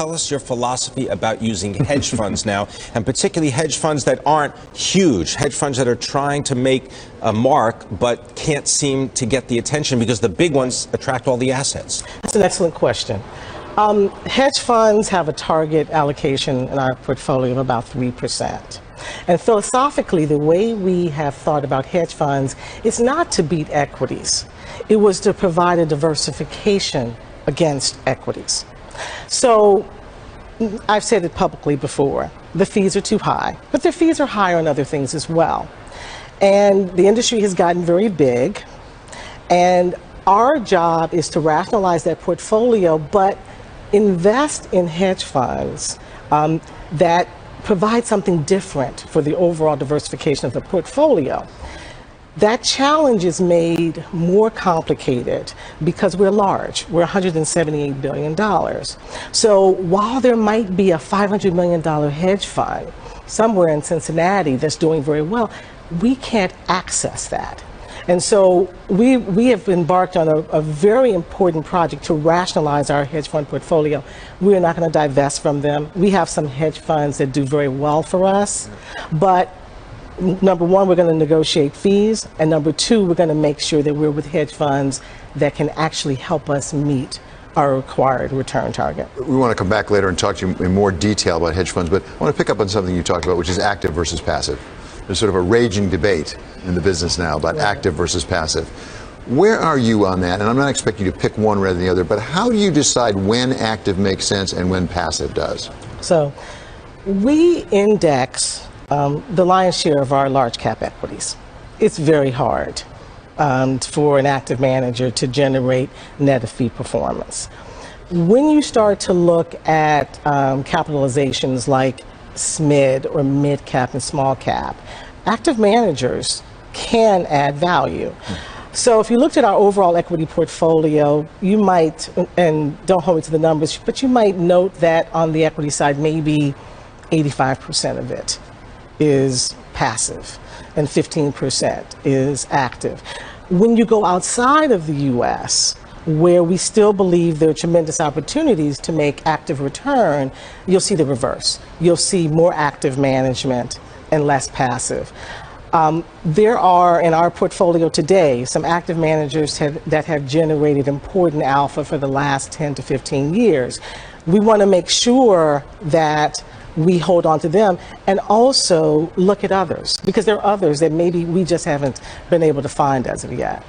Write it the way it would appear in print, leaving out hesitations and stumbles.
tell us your philosophy about using hedge funds now, and particularly hedge funds that aren't huge, hedge funds that are trying to make a mark but can't seem to get the attention because the big ones attract all the assets? That's an excellent question. Hedge funds have a target allocation in our portfolio of about 3%. And philosophically, the way we have thought about hedge funds is not to beat equities. It was to provide a diversification against equities. So I've said it publicly before, the fees are too high, but the fees are higher on other things as well. And the industry has gotten very big, and our job is to rationalize that portfolio, but invest in hedge funds that provide something different for the overall diversification of the portfolio. That challenge is made more complicated because we're large. We're $178 billion. So while there might be a $500 million hedge fund somewhere in Cincinnati that's doing very well, we can't access that. And so we have embarked on a very important project to rationalize our hedge fund portfolio. We're not going to divest from them. We have some hedge funds that do very well for us, but number one, we're going to negotiate fees, and number two, we're going to make sure that we're with hedge funds that can actually help us meet our required return target. We want to come back later and talk to you in more detail about hedge funds, but I want to pick up on something you talked about, which is active versus passive. There's sort of a raging debate in the business now about active versus passive. Where are you on that? And I'm not expecting you to pick one rather than the other, but how do you decide when active makes sense and when passive does? So we index the lion's share of our large cap equities. It's very hard for an active manager to generate net of fee performance. When you start to look at capitalizations like SMID or mid cap and small cap, active managers can add value. So if you looked at our overall equity portfolio, you might, and don't hold me to the numbers, but you might note that on the equity side, maybe 85% of it is passive and 15% is active. When you go outside of the US, where we still believe there are tremendous opportunities to make active return, you'll see the reverse. You'll see more active management and less passive. There are in our portfolio today some active managers that have generated important alpha for the last 10 to 15 years. We want to make sure that we hold on to them and also look at others, because there are others that maybe we just haven't been able to find as of yet.